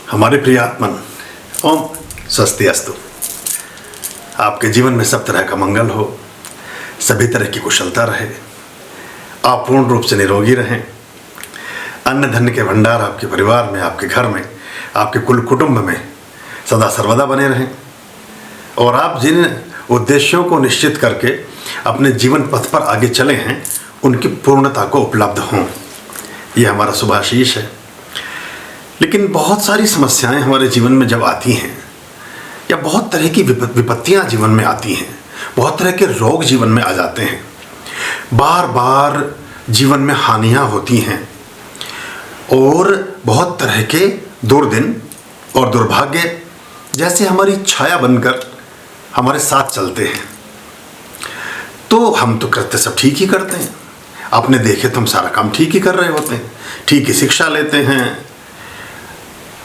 हमारे प्रिय आत्मन, ओम स्वस्ति अस्तु। आपके जीवन में सब तरह का मंगल हो, सभी तरह की कुशलता रहे, आप पूर्ण रूप से निरोगी रहें, अन्न धन के भंडार आपके परिवार में, आपके घर में, आपके कुल कुटुंब में सदा सर्वदा बने रहें और आप जिन उद्देश्यों को निश्चित करके अपने जीवन पथ पर आगे चले हैं उनकी पूर्णता को उपलब्ध हों, ये हमारा शुभाशीष है। लेकिन बहुत सारी समस्याएं हमारे जीवन में जब आती हैं या बहुत तरह की विपत्तियां जीवन में आती हैं, बहुत तरह के रोग जीवन में आ जाते हैं, बार बार जीवन में हानियां होती हैं और बहुत तरह के दुर्दिन और दुर्भाग्य जैसे हमारी छाया बनकर हमारे साथ चलते हैं। तो हम तो करते सब ठीक ही करते हैं, आपने देखे तो हम सारा काम ठीक ही कर रहे होते हैं, ठीक ही शिक्षा लेते हैं,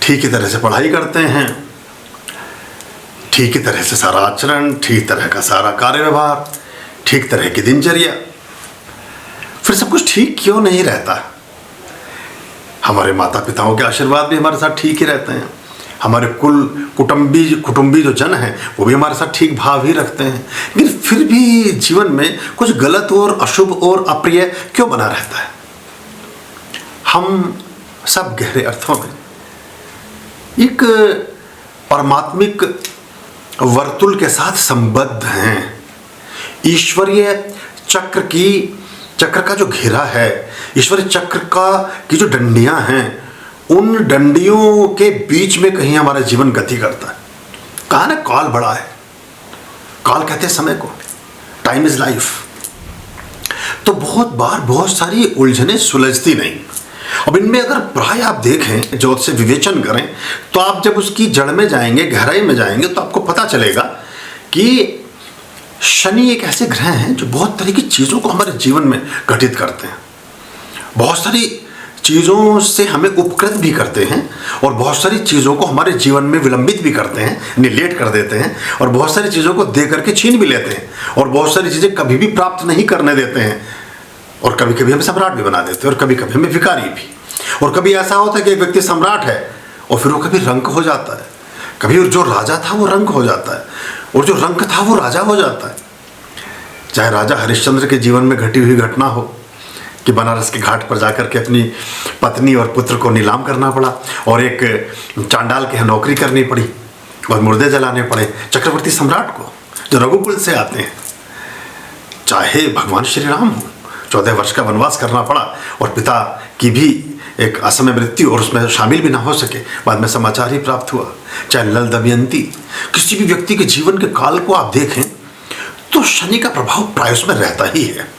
ठीक ही तरह से पढ़ाई करते हैं, ठीक ही तरह से सारा आचरण, ठीक तरह का सारा कार्य व्यवहार, ठीक तरह की दिनचर्या। फिर सब कुछ ठीक क्यों नहीं रहता? हमारे माता पिताओं के आशीर्वाद भी हमारे साथ ठीक ही रहते हैं, हमारे कुल कुटुंबी जो जन हैं वो भी हमारे साथ ठीक भाव ही रखते हैं, लेकिन फिर भी जीवन में कुछ गलत और अशुभ और अप्रिय क्यों बना रहता है? हम सब गहरे अर्थों में एक परमात्मिक वर्तुल के साथ संबद्ध हैं। ईश्वरीय चक्र का जो घेरा है, ईश्वरीय चक्र की जो डंडियां हैं, उन डंडियों के बीच में कहीं हमारा जीवन गति करता है। कहा ना, काल बड़ा है, काल कहते हैं समय को, टाइम इज लाइफ। तो बहुत बार बहुत सारी उलझने सुलझती नहीं। अब इनमें अगर प्राय आप देखें, ज्योत से विवेचन करें, तो आप जब उसकी जड़ में जाएंगे, गहराई में जाएंगे, तो आपको पता चलेगा कि शनि एक ऐसे ग्रह हैं जो बहुत तरह की चीज़ों को हमारे जीवन में घटित करते हैं, बहुत सारी चीज़ों से हमें उपकृत भी करते हैं और बहुत सारी चीज़ों को हमारे जीवन में विलंबित भी करते हैं, निलेट कर देते हैं, और बहुत सारी चीज़ों को दे करके छीन भी लेते हैं, और बहुत सारी चीज़ें कभी भी प्राप्त नहीं करने देते हैं, और कभी कभी हमें सम्राट भी बना देते हैं, और कभी कभी हमें भिखारी भी। और कभी ऐसा होता है कि एक व्यक्ति सम्राट है और फिर वो कभी रंक हो जाता है, कभी जो राजा था वो रंक हो जाता है, और जो रंक था वो राजा हो जाता है। चाहे राजा हरिश्चंद्र के जीवन में घटी हुई घटना हो कि बनारस के घाट पर जाकर के अपनी पत्नी और पुत्र को नीलाम करना पड़ा और एक चांडाल के यहाँ नौकरी करनी पड़ी और मुर्दे जलाने पड़े चक्रवर्ती सम्राट को जो रघुकुल से आते हैं। चाहे भगवान श्री राम हो, 14 वर्ष का वनवास करना पड़ा और पिता की भी एक असमय मृत्यु और उसमें शामिल भी ना हो सके, बाद में समाचार ही प्राप्त हुआ। चाहे लल दमयंती, किसी भी व्यक्ति के जीवन के काल को आप देखें तो शनि का प्रभाव प्राय उसमें रहता ही है।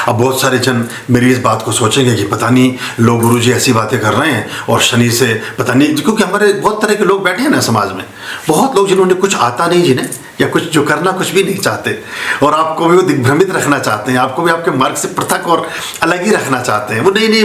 अब बहुत सारे जन मेरी इस बात को सोचेंगे कि पता नहीं लोग गुरुजी ऐसी बातें कर रहे हैं और शनि से पता नहीं, क्योंकि हमारे बहुत तरह के लोग बैठे हैं ना समाज में, बहुत लोग जिन्होंने कुछ आता नहीं, जिन्हें या कुछ जो करना कुछ भी नहीं चाहते और आपको भी वो दिग्भ्रमित रखना चाहते हैं, आपको भी आपके मार्ग से पृथक और अलग ही रखना चाहते हैं। वो नई नई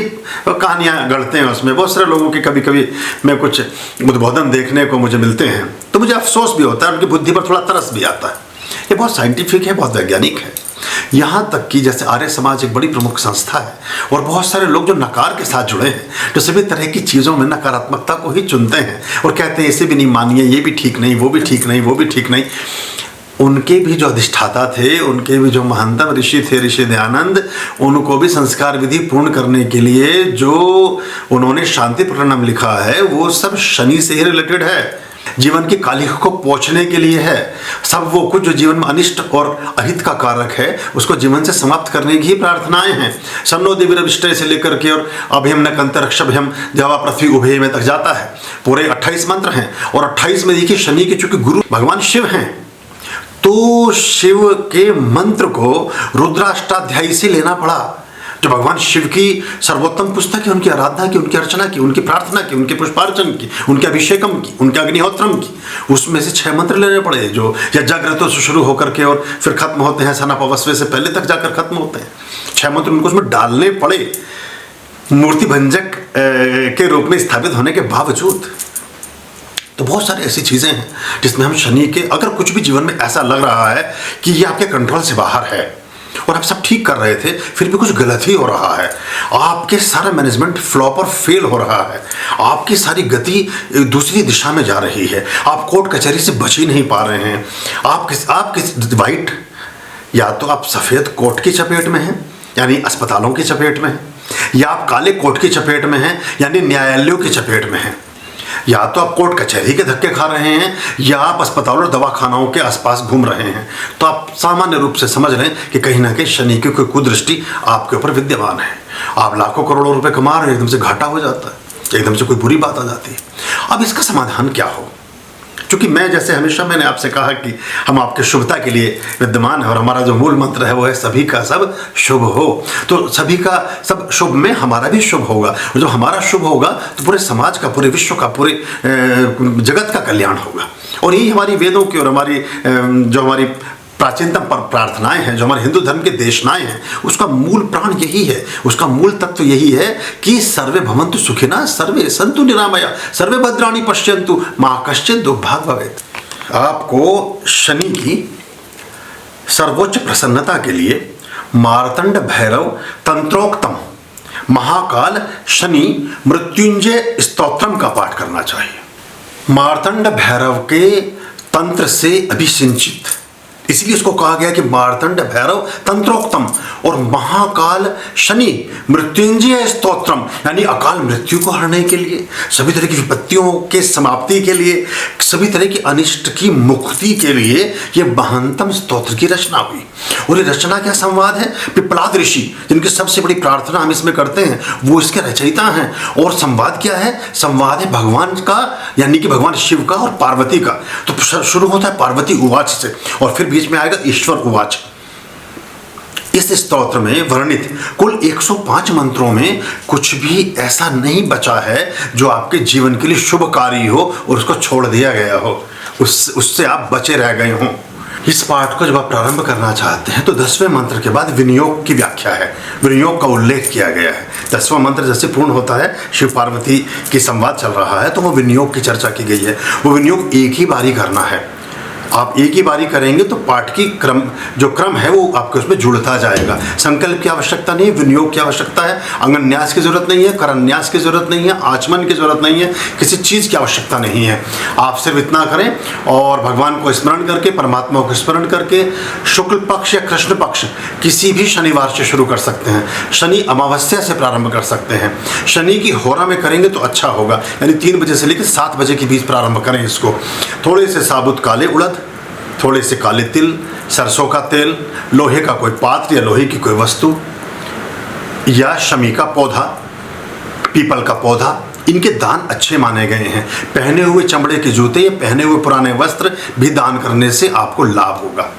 कहानियाँ गढ़ते हैं उसमें। बहुत सारे लोगों की कभी कभी मैं कुछ उद्बोधन देखने को मुझे मिलते हैं तो मुझे अफसोस भी होता है, उनकी बुद्धि पर थोड़ा तरस भी आता है। ये बहुत साइंटिफिक है, बहुत वैज्ञानिक है। यहाँ तक कि जैसे आर्य समाज एक बड़ी प्रमुख संस्था है और बहुत सारे लोग जो नकार के साथ जुड़े हैं, जो सभी तरह की चीज़ों में नकारात्मकता को ही चुनते हैं और कहते हैं इसे भी नहीं मानिए, ये भी ठीक नहीं, वो भी ठीक नहीं, वो भी ठीक नहीं। उनके भी जो अधिष्ठाता थे, उनके भी जो महंतम ऋषि थे, ऋषि दयानंद, उनको भी संस्कार विधि पूर्ण करने के लिए जो उन्होंने शांति प्रकरणम लिखा है वो सब शनि से ही रिलेटेड है, जीवन की कालिख को पोंछने के लिए है। सब वो कुछ जो जीवन में अनिष्ट और अहित का कारक है उसको जीवन से समाप्त करने की ही प्रार्थनाएं हैं। शन्नो दिव्यविष्टय से लेकर के और अभयम न कंतरक्षभयम देवा पृथ्वी उभय में तक जाता है। पूरे 28 मंत्र हैं और 28 में देखिए शनि के चूंकि गुरु भगवान शिव हैं तो शिव के मंत्र को रुद्राष्टाध्यायी से लेना पड़ा, जो भगवान शिव की सर्वोत्तम पुस्तक है, उनकी आराधना की, उनकी अर्चना की, उनकी प्रार्थना की, उनके पुष्पार्चन की, उनके अभिषेकम की, उनके अग्निहोत्रम की। उसमें से 6 मंत्र लेने पड़े जो या जागृतों से शुरू होकर के और फिर खत्म होते हैं सनापवस्वे से पहले तक जाकर खत्म होते हैं। 6 मंत्र उनको उसमें डालने पड़े, मूर्ति भंजक के रूप में स्थापित होने के बावजूद। तो बहुत सारी ऐसी चीज़ें हैं जिसमें हम शनि के, अगर कुछ भी जीवन में ऐसा लग रहा है कि ये आपके कंट्रोल से बाहर है और आप सब ठीक कर रहे थे, फिर भी कुछ गलत ही हो रहा है। आपके सारा मैनेजमेंट फ्लॉप और फेल हो रहा है। आपकी सारी गति दूसरी दिशा में जा रही है। आप कोर्ट कचहरी से बच ही नहीं पा रहे हैं। आप किस वाइट, या तो आप सफ़ेद कोर्ट की चपेट में हैं यानी अस्पतालों की चपेट में हैं, या आप काले कोर्ट की चपेट में हैं यानी न्यायालयों की चपेट में हैं, या तो आप कोर्ट कचहरी के धक्के खा रहे हैं, या आप अस्पतालों और दवाखानाओं के आसपास घूम रहे हैं। तो आप सामान्य रूप से समझ रहे हैं कि कहीं ना कहीं शनि की कोई कुदृष्टि आपके ऊपर विद्यमान है। आप लाखों करोड़ों रुपए कमा रहे हैं, एकदम से घाटा हो जाता है, एकदम से कोई बुरी बात आ जाती है। अब इसका समाधान क्या हो? क्योंकि मैं जैसे हमेशा मैंने आपसे कहा कि हम आपके शुभता के लिए विद्यमान है, और हमारा जो मूल मंत्र है वो है सभी का सब शुभ हो। तो सभी का सब शुभ में हमारा भी शुभ होगा, और जब हमारा शुभ होगा तो पूरे समाज का, पूरे विश्व का, पूरे जगत का कल्याण होगा। और यही हमारी वेदों की और हमारी जो हमारी प्राचीनतम प्रार्थनाएं हैं, जो हमारे हिंदू धर्म के देशनाएं हैं, उसका मूल प्राण यही है, उसका मूल तत्व यही है कि सर्वे भवन्तु सुखिनः, सर्वे सन्तु निरामया, सर्वे भद्राणि पश्यन्तु मा कश्चित् दुर्भाग् भवेत्। आपको शनि की सर्वोच्च प्रसन्नता के लिए मार्तंड भैरव तंत्रोक्तम महाकाल शनि मृत्युंजय स्तोत्रम का पाठ करना चाहिए। मार्तंड भैरव के तंत्र से अभिसिंचित, इसलिए इसको कहा गया कि मार्तंड भैरव तंत्रोक्तम, और महाकाल शनि मृत्युंजय स्तोत्रम यानी अकाल मृत्यु को हरने के लिए, सभी तरह की विपत्तियों के समाप्ति के लिए, सभी तरह की अनिष्ट की मुक्ति के लिए ये महंतम स्तोत्र की रचना हुई। और ये रचना क्या संवाद है? पिपलाद ऋषि, जिनकी सबसे बड़ी प्रार्थना हम इसमें करते हैं, वो इसके रचयिता हैं। और संवाद क्या है? संवाद है भगवान का, यानी कि भगवान शिव का और पार्वती का। तो शुरू होता है पार्वती उवाच से, और फिर बीच में आएगा ईश्वर उवाच। इस स्तोत्र में वर्णित कुल 105 मंत्रों में कुछ भी ऐसा नहीं बचा है जो आपके जीवन के लिए शुभकारी हो और उसको छोड़ दिया गया हो, उससे आप बचे रह गए हों। इस पाठ को जब आप प्रारंभ करना चाहते हैं तो 10वें मंत्र के बाद विनियोग की व्याख्या है, विनियोग का उल्लेख किया गया है। 10वां मंत्र जैसे पूर्ण होता है, शिव पार्वती की संवाद चल रहा है, तो वो विनियोग की चर्चा की गई है। वो विनियोग एक ही बारी करना है। आप एक ही बारी करेंगे तो पाठ की क्रम है वो आपके उसमें जुड़ता जाएगा। संकल्प की आवश्यकता नहीं है, विनियोग की आवश्यकता है, अंगन्यास की जरूरत नहीं है, करन्यास की जरूरत नहीं है, आचमन की जरूरत नहीं है, किसी चीज़ की आवश्यकता नहीं है। आप सिर्फ इतना करें और भगवान को स्मरण करके, परमात्मा को स्मरण करके, शुक्ल पक्ष या कृष्ण पक्ष किसी भी शनिवार से शुरू कर सकते हैं, शनि अमावस्या से प्रारंभ कर सकते हैं। शनि की होरा में करेंगे तो अच्छा होगा, यानी 3 बजे से लेकर 7 बजे के बीच प्रारंभ करें इसको। थोड़े से साबुत काले उड़द, थोड़े से काले तिल, सरसों का तेल, लोहे का कोई पात्र या लोहे की कोई वस्तु, या शमी का पौधा, पीपल का पौधा, इनके दान अच्छे माने गए हैं। पहने हुए चमड़े के जूते या पहने हुए पुराने वस्त्र भी दान करने से आपको लाभ होगा।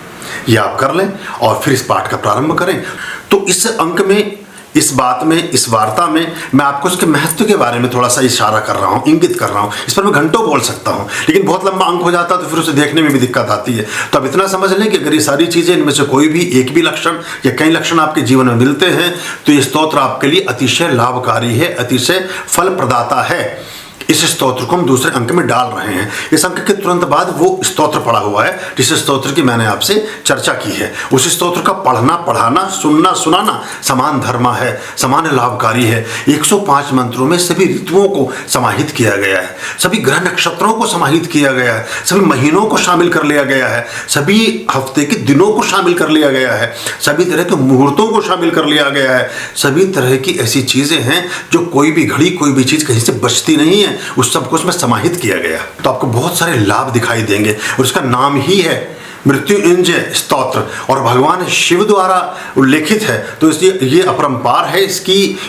ये आप कर लें और फिर इस पाठ का प्रारंभ करें। तो इस अंक में, इस बात में, इस वार्ता में मैं आपको उसके महत्व के बारे में थोड़ा सा इशारा कर रहा हूँ, इंगित कर रहा हूँ। इस पर मैं घंटों बोल सकता हूँ, लेकिन बहुत लंबा अंक हो जाता तो फिर उसे देखने में भी दिक्कत आती है। तो अब इतना समझ लें कि अगर ये सारी चीज़ें, इनमें से कोई भी एक भी लक्षण या कई लक्षण आपके जीवन में मिलते हैं तो ये स्तोत्र आपके लिए अतिशय लाभकारी है, अतिशय फल प्रदाता है। इस स्तोत्र को हम दूसरे अंक में डाल रहे हैं। इस अंक के तुरंत बाद वो स्तोत्र पढ़ा हुआ है जिस स्तोत्र की मैंने आपसे चर्चा की है। उस स्तोत्र का पढ़ना, पढ़ाना, सुनना, सुनाना समान धर्म है, समान लाभकारी है। 105 मंत्रों में सभी ऋतुओं को समाहित किया गया है, सभी ग्रह नक्षत्रों को समाहित किया गया है, सभी महीनों को शामिल कर लिया गया है, सभी हफ्ते के दिनों को शामिल कर लिया गया है, सभी तरह के मुहूर्तों को शामिल कर लिया गया है। सभी तरह की ऐसी चीज़ें हैं जो कोई भी घड़ी, कोई भी चीज़ कहीं से बचती नहीं है, उस सबको उसमें समाहित किया गया। तो आपको बहुत सारे लाभ दिखाई देंगे और उसका नाम ही है मृत्युंजय स्तोत्र और भगवान शिव द्वारा उल्लेखित है, तो इसलिए ये अपरंपार है,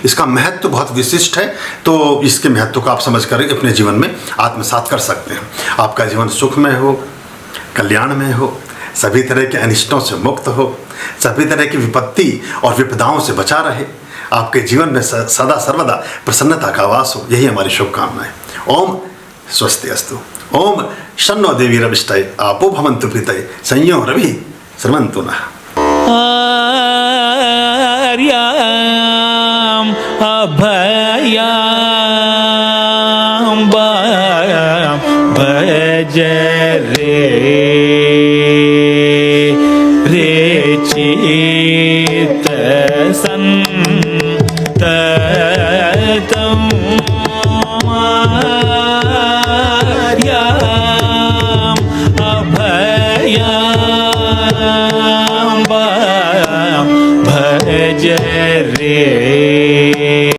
इसका महत्व बहुत विशिष्ट है। तो इसके महत्व को आप समझ कर अपने जीवन में आत्मसात कर सकते हैं। आपका जीवन सुख में हो, कल्याण में हो, सभी तरह के अनिष्टों से मुक्त हो, सभी तरह की विपत्ति और विपदाओं से बचा रहे, आपके जीवन में सदा सर्वदा प्रसन्नता का वास हो, यही हमारी शुभकामनाएं। ओम स्वस्ति अस्तु। ओम शन्नो देवी रविष्टय आपो भवन्तु प्रीतये संयो रवि सर्वन्तु नः। आर्याम् अभयाम् भज रे ची अम्बा भज रे